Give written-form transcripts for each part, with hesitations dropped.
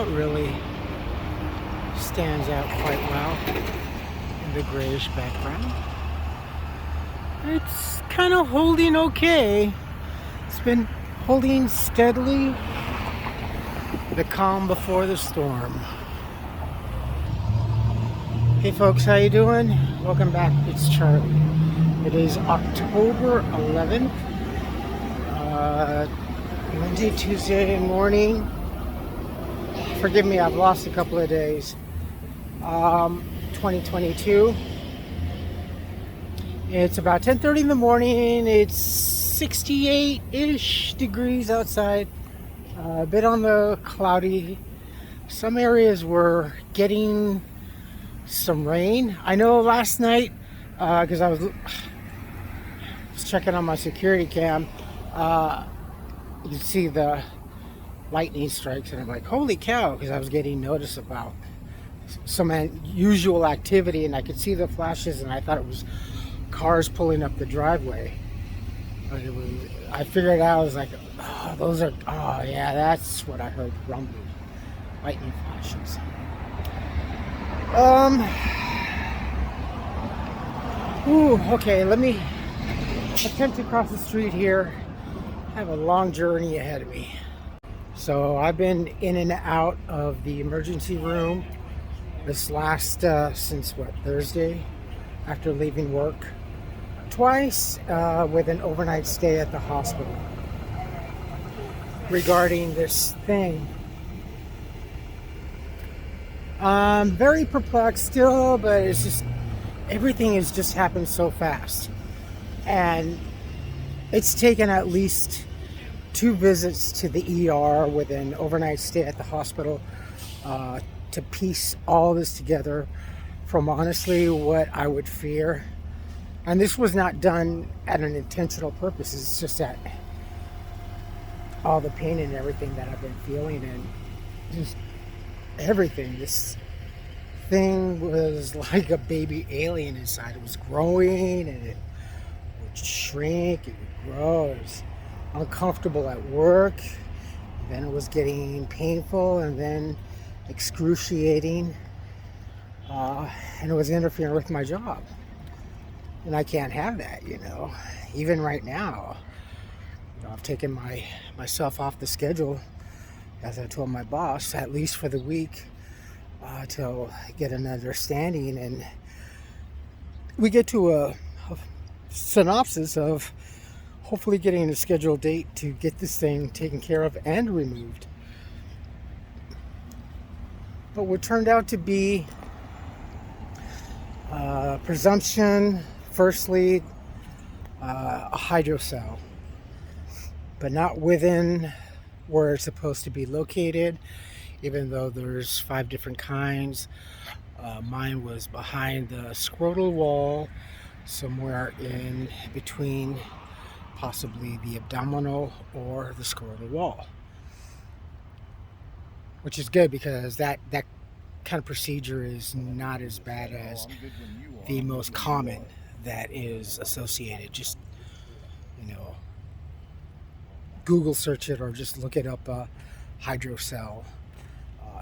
it really stands out quite well in the grayish background. It's kind of holding okay. It's been holding steadily. The calm before the storm. Hey folks, how you doing? Welcome back. It's Charlie. It is October 11th, Monday, Tuesday morning. Forgive me, I've lost a couple of days. 2022. It's about 10:30 in the morning. It's 68-ish degrees outside. A bit on the cloudy. Some areas were getting some rain. I know last night, because I was checking on my security cam, you can see the lightning strikes, and I'm like, holy cow, because I was getting notice about some unusual activity, and I could see the flashes, and I thought it was cars pulling up the driveway. But it was, I figured out, I was like, oh, those are, oh yeah, that's what I heard, rumbling, lightning flashes. Okay, let me attempt to cross the street here. I have a long journey ahead of me. So I've been in and out of the emergency room this last, since what, Thursday, after leaving work. Twice, with an overnight stay at the hospital regarding this thing. I'm very perplexed still, but it's just, everything has just happened so fast. And it's taken at least 2 visits to the ER with an overnight stay at the hospital to piece all this together from honestly what I would fear. And this was not done at an intentional purpose. It's just that all the pain and everything that I've been feeling, and just everything. This thing was like a baby alien inside. It was growing, and it would shrink, it would grow. It was uncomfortable at work. Then it was getting painful, and then excruciating. And it was interfering with my job. And I can't have that, you know. Even right now, I've taken myself off the schedule, as I told my boss, at least for the week, till I get an understanding, and we get to a synopsis of hopefully getting a scheduled date to get this thing taken care of and removed. But what turned out to be presumption, firstly, a hydrocell, but not within where it's supposed to be located, even though there's 5 different kinds. Mine was behind the scrotal wall, somewhere in between possibly the abdominal or the scrotal wall, which is good because that kind of procedure is not as bad as the most common that is associated. Just, you know, Google search it or just look it up, hydrocele,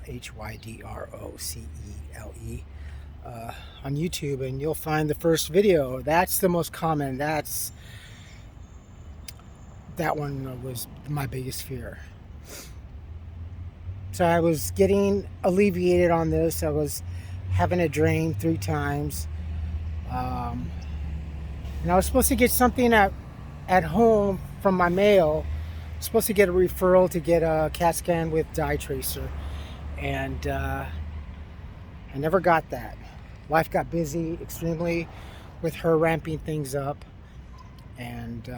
HYDROCELE, on YouTube, and you'll find the first video. That's the most common. That one was my biggest fear. So I was getting alleviated on this. I was having it drained 3 times. And I was supposed to get something at home from my mail. I was supposed to get a referral to get a CAT scan with dye tracer. And I never got that. Life got busy extremely with her ramping things up. And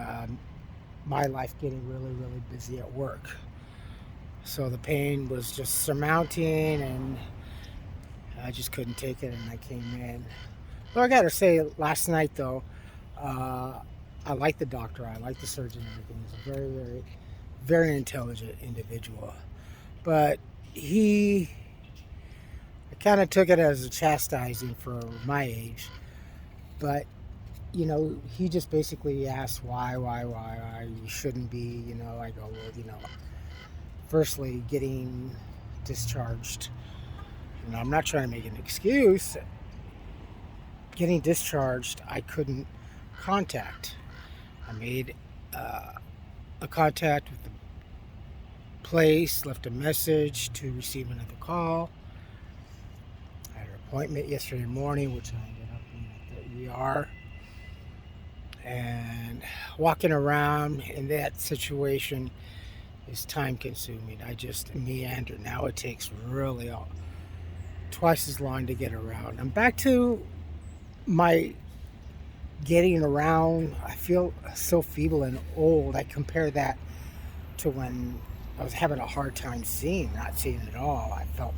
my life getting really, really busy at work. So the pain was just surmounting, and I just couldn't take it, and I came in. Well, I gotta say, last night though, I like the doctor, I like the surgeon and everything. He's a very, very, very intelligent individual. But I kind of took it as a chastising for my age. But, you know, he just basically asked why you shouldn't be, you know. I go, well, you know, firstly, getting discharged. And I'm not trying to make an excuse. Getting discharged, I couldn't contact. I made a contact with the place, left a message to receive another call. I had an appointment yesterday morning, which I ended up being at the ER. And walking around in that situation is time consuming. I just meander. Now it takes really twice as long to get around. I'm back to my getting around. I feel so feeble and old. I compare that to when I was having a hard time not seeing at all. I felt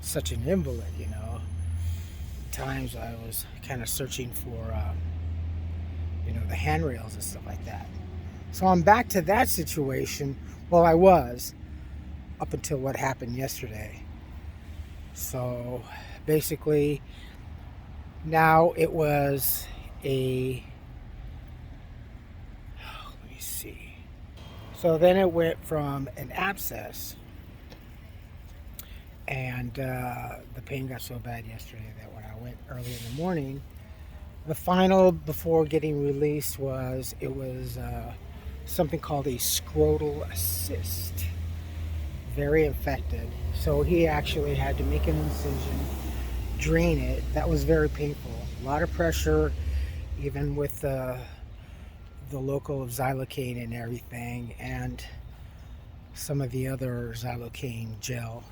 such an invalid, you know. At times I was kind of searching for the handrails and stuff like that. So I'm back to that situation. Well, I was up until what happened yesterday. So basically, now it was let me see. So then it went from an abscess, and the pain got so bad yesterday that when I went early in the morning, the final before getting released was something called a scrotal cyst. Very infected. So he actually had to make an incision, drain it. That was very painful. A lot of pressure, even with the local of xylocaine and everything, and some of the other xylocaine gel.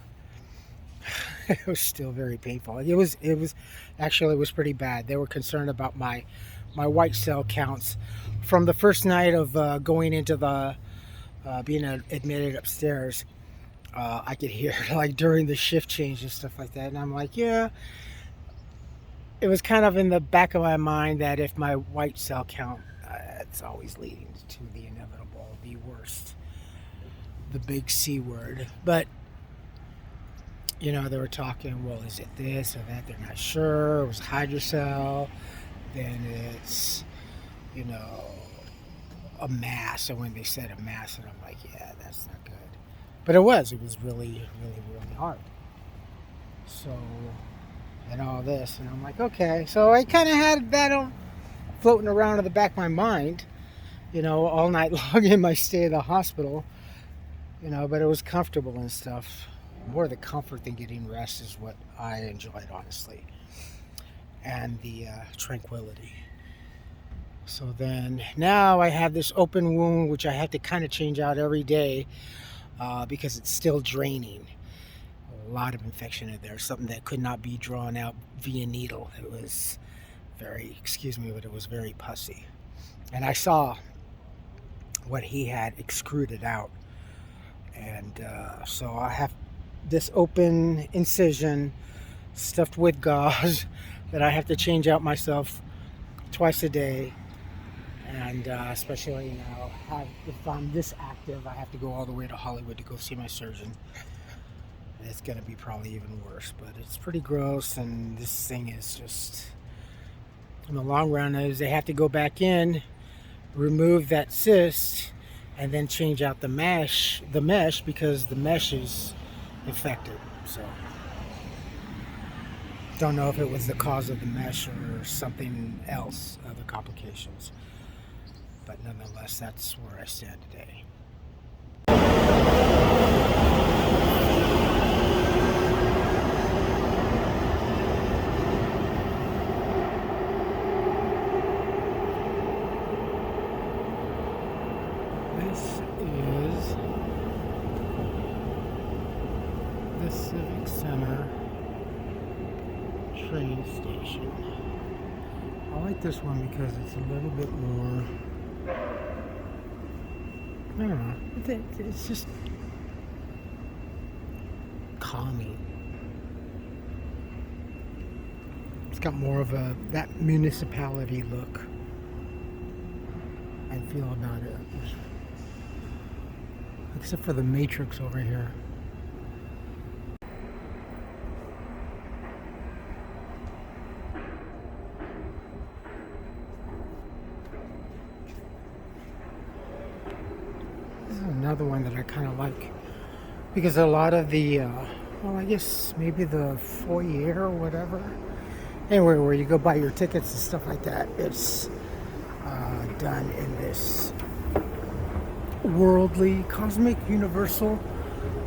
It was still very painful. It was pretty bad. They were concerned about my white cell counts from the first night of going into the being admitted upstairs. I could hear like during the shift change and stuff like that, and I'm like, yeah. It was kind of in the back of my mind that if my white cell count, it's always leading to the inevitable, the worst, the big C word. But they were talking, well, is it this or that? They're not sure. It was hydrocell. Then it's, a mass. And when they said a mass, and I'm like, yeah, that's not good. But it was really, really, really hard. So, and all this, and I'm like, okay. So I kind of had that floating around in the back of my mind, all night long in my stay at the hospital, but it was comfortable and stuff. More the comfort than getting rest is what I enjoyed, honestly, and the tranquility. So then now I have this open wound, which I have to kind of change out every day because it's still draining. A lot of infection in there, something that could not be drawn out via needle. It was but it was very pussy. And I saw what he had excreted out. And so I have this open incision stuffed with gauze that I have to change out myself twice a day. And especially now, if I'm this active, I have to go all the way to Hollywood to go see my surgeon. It's going to be probably even worse, but it's pretty gross. And this thing is just, in the long run, is they have to go back in, remove that cyst, and then change out the mesh because the mesh is infected. So don't know if it was the cause of the mesh or something else, other complications. But nonetheless, that's where I stand today. This is the Civic Center train station. I like this one because it's a little bit more, I don't know, it's just calming. It's got more of that municipality look and feel about it. Except for the Matrix over here. This is another one that I kind of like. because a lot of the, well, I guess maybe the foyer or whatever, anyway, where you go buy your tickets and stuff like that, it's done in this worldly, cosmic, universal.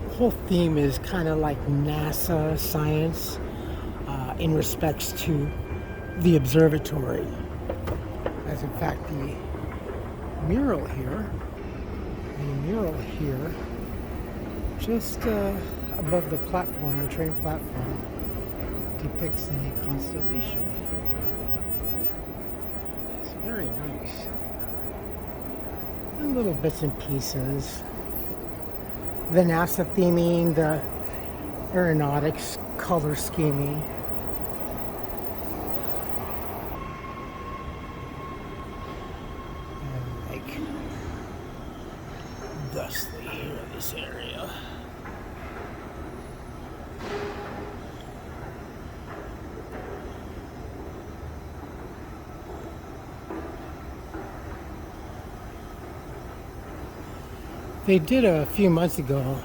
The whole theme is kind of like NASA science in respects to the observatory. As in fact, the mural here, just above the platform, the train platform, depicts a constellation. It's very nice. And little bits and pieces. The NASA theming, the aeronautics color scheming. And like dusty here in this area. They did a few months ago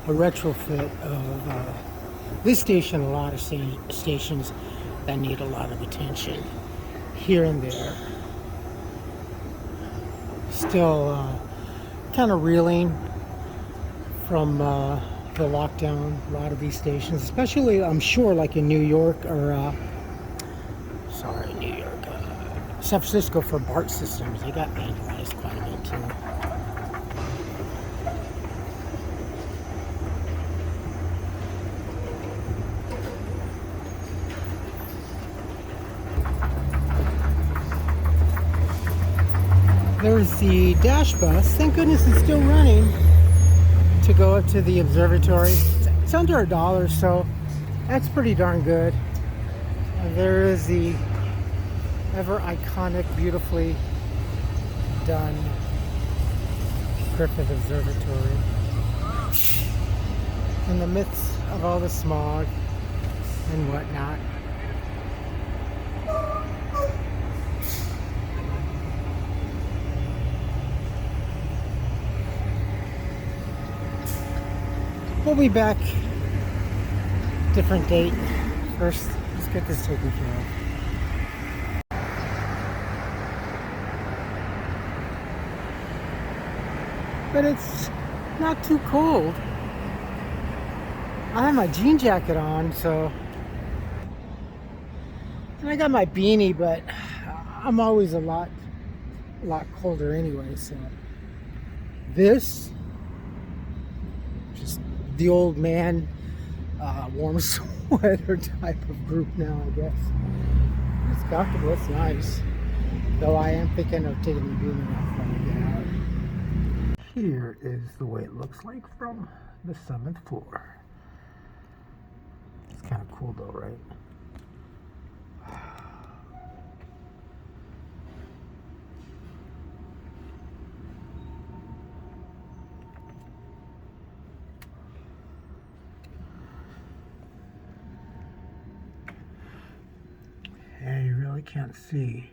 a retrofit of this station, a lot of stations that need a lot of attention here and there. Still kind of reeling from the lockdown, a lot of these stations, especially I'm sure like in New York or San Francisco for BART systems. They got vandalized quite a bit too. There's the dash bus. Thank goodness it's still running to go up to the observatory. It's under $1, so that's pretty darn good. There is the ever iconic, beautifully done Griffith Observatory in the midst of all the smog and whatnot. We'll be back, different date. First, let's get this taken care of. But it's not too cold. I have my jean jacket on, so, and I got my beanie, but I'm always a lot colder anyway, so this, just the old man warm sweater type of group now, I guess. It's comfortable, it's nice. Though I am thinking of taking the beanie off when I get out. Here is the way it looks like from the 7th floor. It's kind of cool though, right? Yeah, you really can't see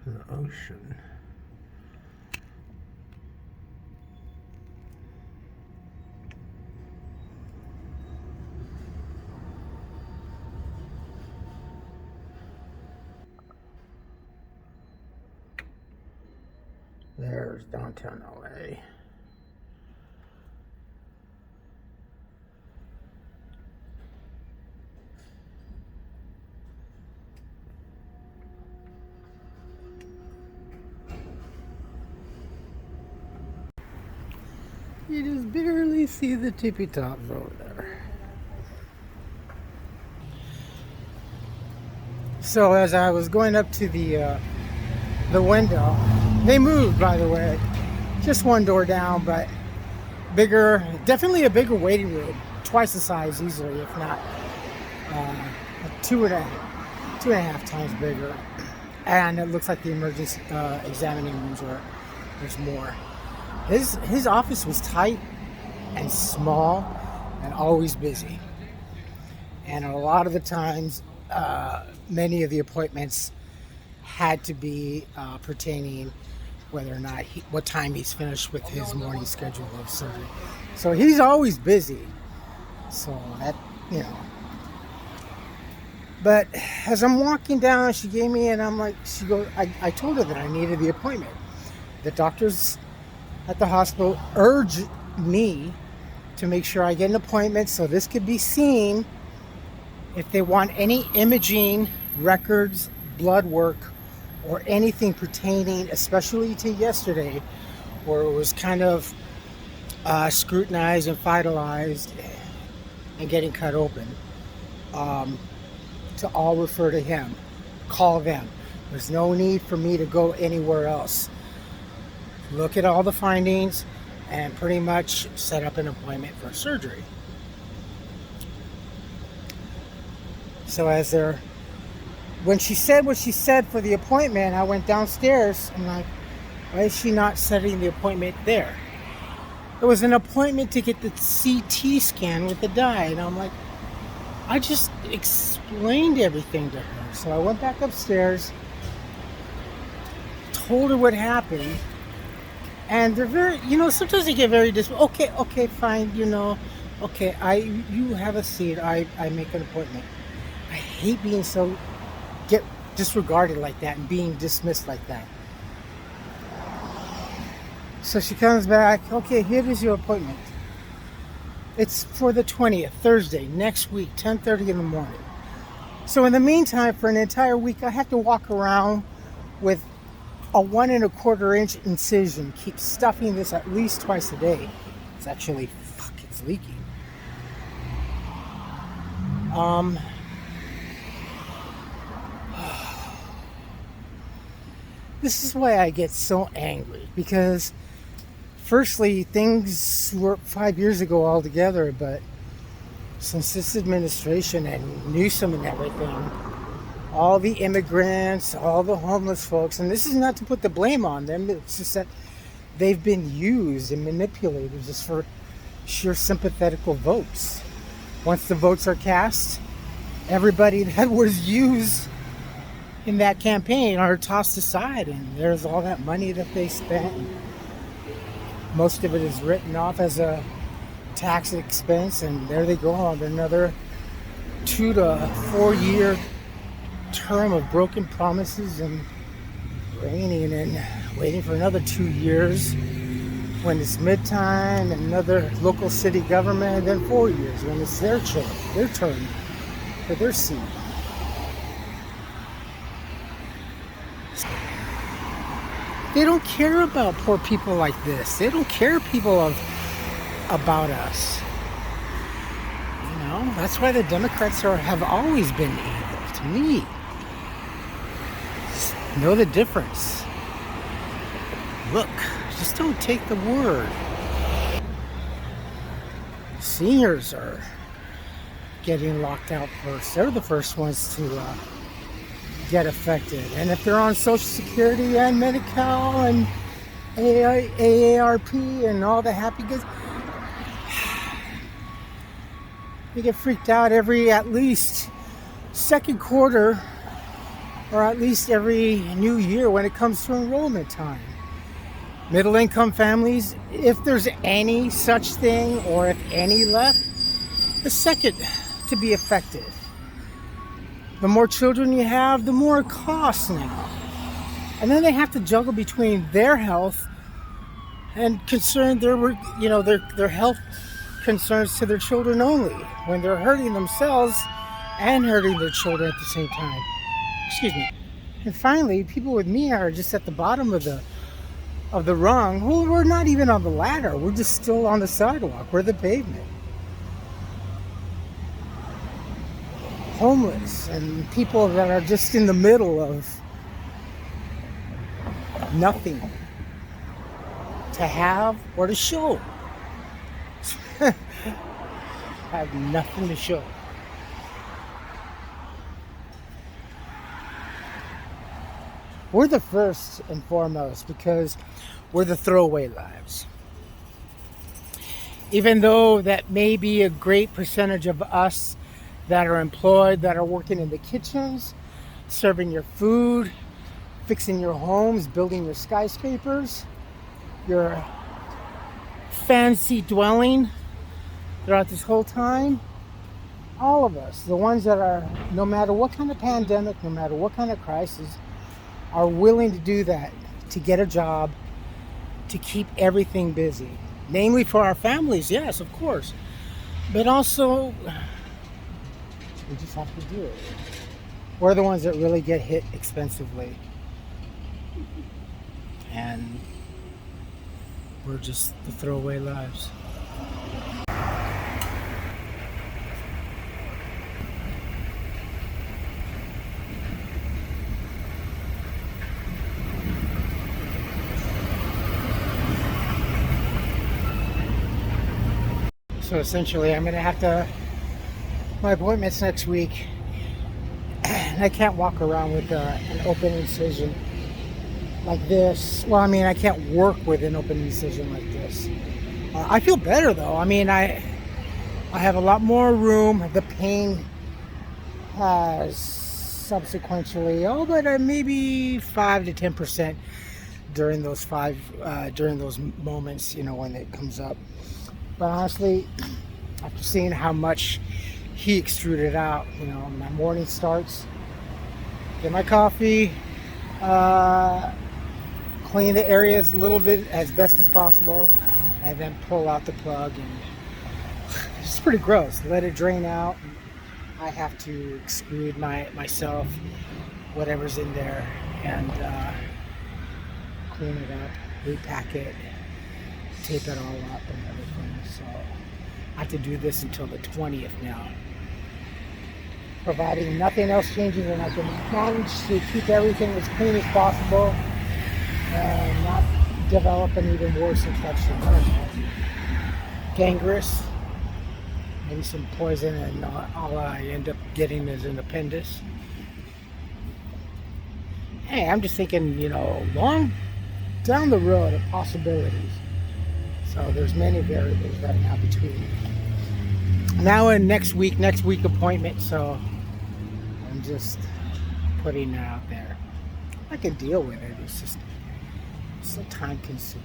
the ocean. There's downtown LA. You just barely see the tippy tops over there. So as I was going up to the window, they moved, by the way, just one door down, but bigger, definitely a bigger waiting room, twice the size easily, if not two and a half times bigger. And it looks like the emergency examining rooms there's more. His office was tight and small and always busy. And a lot of the times, many of the appointments had to be pertaining whether or not what time he's finished with his morning schedule of surgery. So he's always busy. So that, you know. But as I'm walking down, she gave me, and I'm like, she goes, I told her that I needed the appointment. The doctors at the hospital urged me to make sure I get an appointment so this could be seen if they want any imaging, records, blood work, or anything pertaining, especially to yesterday, where it was kind of scrutinized and vitalized and getting cut open, to all refer to him, call them. There's no need for me to go anywhere else. Look at all the findings and pretty much set up an appointment for surgery. So when she said what she said for the appointment, I went downstairs and like, why is she not setting the appointment there? It was an appointment to get the CT scan with the dye, and I'm like, I just explained everything to her. So I went back upstairs, told her what happened, and they're very, sometimes they get very okay, fine, okay, you have a seat, I make an appointment. I hate being get disregarded like that and being dismissed like that. So she comes back, okay, here is your appointment. It's for the 20th, Thursday, next week, 10:30 in the morning. So in the meantime, for an entire week, I have to walk around with a 1 1/4 inch incision, keep stuffing this at least twice a day. It's actually, it's leaking. This is why I get so angry, because firstly, things were 5 years ago altogether, but since this administration and Newsom and everything, all the immigrants, all the homeless folks, and this is not to put the blame on them, it's just that they've been used and manipulated just for sheer sympathetical votes. Once the votes are cast, everybody that was used in that campaign are tossed aside, and there's all that money that they spent. Most of it is written off as a tax expense, and there they go on another 2 to 4 year term of broken promises and reigning, and waiting for another 2 years when it's midtime, and another local city government, and then 4 years when it's their turn for their seat. They don't care about poor people like this. They don't care about us. That's why the Democrats have always been evil to me. Just know the difference. Look, just don't take the word. Seniors are getting locked out first. They're the first ones to get affected. And if they're on Social Security and Medi-Cal and AARP and all the happy goods, they get freaked out every at least second quarter, or at least every new year when it comes to enrollment time. Middle income families, if there's any such thing, or if any left, the second to be affected. The more children you have, the more it costs now. And then they have to juggle between their health and their health concerns to their children only, when they're hurting themselves and hurting their children at the same time. Excuse me. And finally, people with me are just at the bottom of the rung. Well, we're not even on the ladder. We're just still on the sidewalk. We're the pavement. Homeless and people that are just in the middle of nothing to have or to show. Have nothing to show. We're the first and foremost because we're the throwaway lives. Even though that may be a great percentage of us that are employed, that are working in the kitchens, serving your food, fixing your homes, building your skyscrapers, your fancy dwelling throughout this whole time. All of us, the ones that are, no matter what kind of pandemic, no matter what kind of crisis, are willing to do that to get a job, to keep everything busy. Namely for our families, yes, of course. But also, we just have to do it. We're the ones that really get hit expensively. And we're just the throwaway lives. So essentially, I'm going to have to, my appointment's next week, and I can't walk around with an open incision like this. Well, I mean, I can't work with an open incision like this. I feel better though. I mean, I have a lot more room. The pain has subsequently, but maybe 5 to 10% during those moments, when it comes up. But honestly, after seeing how much he extruded out, my morning starts, get my coffee, clean the areas a little bit as best as possible, and then pull out the plug. And it's pretty gross. Let it drain out. I have to extrude myself, whatever's in there, and clean it up, repack it, tape it all up and everything. So I have to do this until the 20th now. Providing nothing else changes and I can manage to keep everything as clean as possible and not develop an even worse infection. Gangrous, maybe some poison, and all I end up getting is an appendix. Hey, I'm just thinking, long down the road of possibilities. So there's many variables right now between now and next week appointment. So I'm just putting it out there. I can deal with it. It's just so time consuming.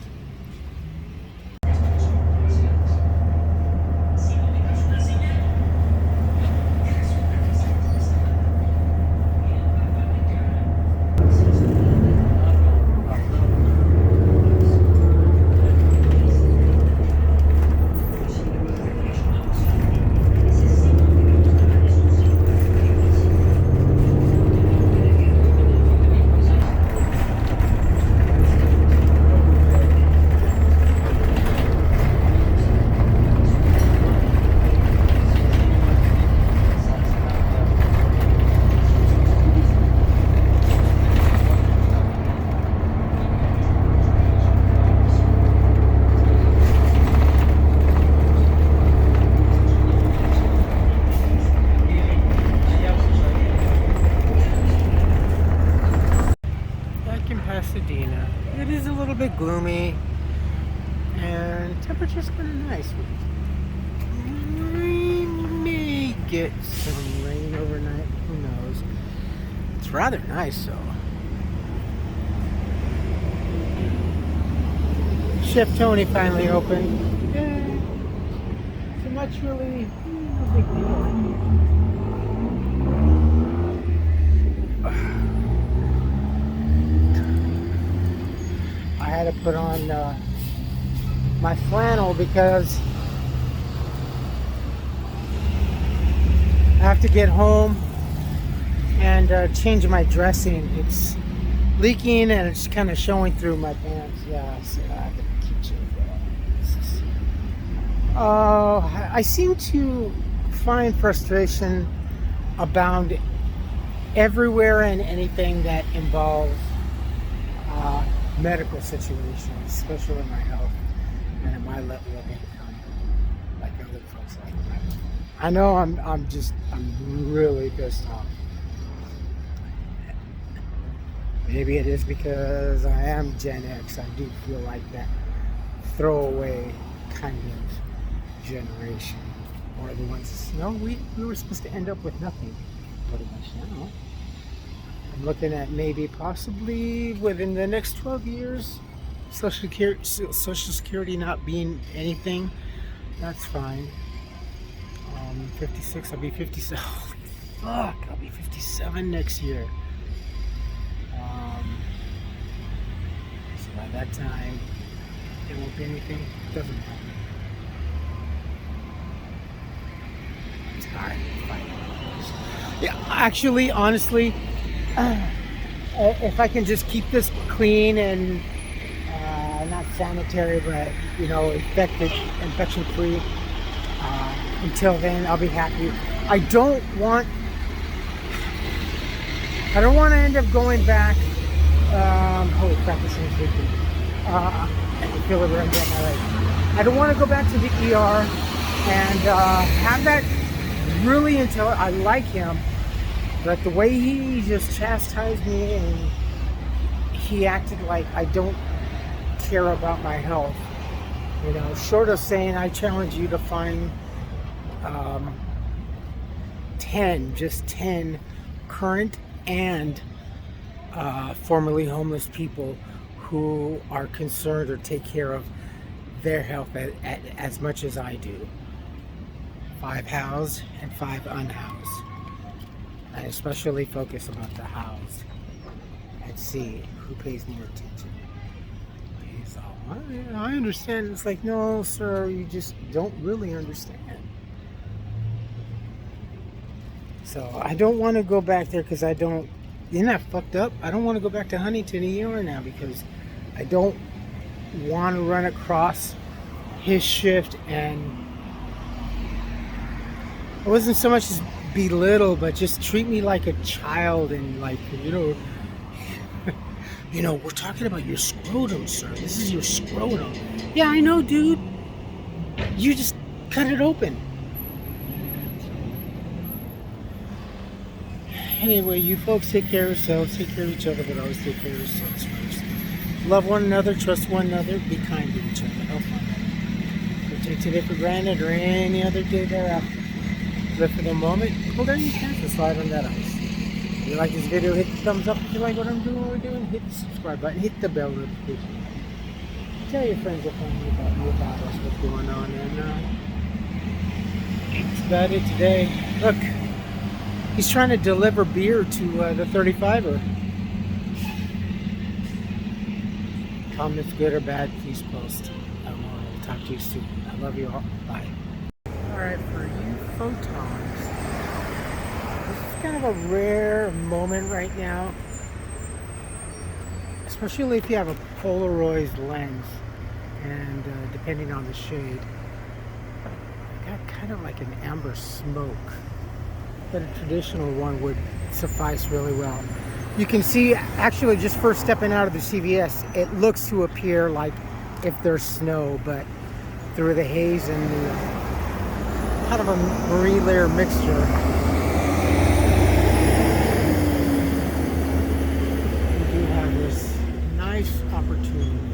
It is a little bit gloomy and temperature's kind of nice. We may get some rain overnight, who knows. It's rather nice though. Chef Tony finally opened. Yeah. So much really, no big deal. I had to put on my flannel because I have to get home and change my dressing. It's leaking and it's kind of showing through my pants. Yeah, so I have to keep changing. I seem to find frustration abound everywhere and anything that involves medical situations, especially in my health and at my level of income, like other folks like that. I know I'm really pissed off. Maybe it is because I am Gen X. I do feel like that throwaway kind of generation, or the ones, we were supposed to end up with nothing pretty much now. I'm looking at maybe possibly within the next 12 years, Social Security not being anything. That's fine. 56, I'll be 57. Holy fuck, I'll be 57 next year. So by that time, there won't be anything. Doesn't matter. It's alright. Fine. Yeah, actually, honestly, if I can just keep this clean and not sanitary, but you know, infection free, until then, I'll be happy. I don't want to end up going back. Holy crap, this thing's leaking. I can feel it right getting my leg. I don't want to go back to the ER and have that really until I like him. But the way he just chastised me and he acted like I don't care about my health, you know, short of saying I challenge you to find 10 current and formerly homeless people who are concerned or take care of their health as much as I do. 5 housed and 5 unhoused. I especially focus about the housed and see who pays more attention. He's all, I understand. It's like, no, sir, you just don't really understand. So I don't want to go back there because I don't, isn't that fucked up? I don't want to go back to Huntington ER now because I don't want to run across his shift, and it wasn't so much as belittle, but just treat me like a child and like, you know, we're talking about your scrotum, sir. This is your scrotum. Yeah, I know, dude. You just cut it open. Anyway, you folks take care of yourselves, take care of each other, but always take care of yourselves first. Love one another, trust one another, be kind to each other, help one another. Don't take today for granted or any other day thereafter. Live for the moment, hold down your pants and slide on that ice. If you like this video, hit the thumbs up. If you like what I'm doing, hit the subscribe button, hit the bell notification. Tell your friends and family about us, what's going on, and that's about it today. Look. He's trying to deliver beer to the 35er. Comments good or bad, please post. I will talk to you soon. I love you all. Bye. Alright, for you photons, this is kind of a rare moment right now. Especially if you have a Polarized lens and depending on the shade. Got kind of like an amber smoke. But a traditional one would suffice really well. You can see, actually, just first stepping out of the CVS, it looks to appear like if there's snow, but through the haze and the kind of a marine layer mixture, we do have this nice opportunity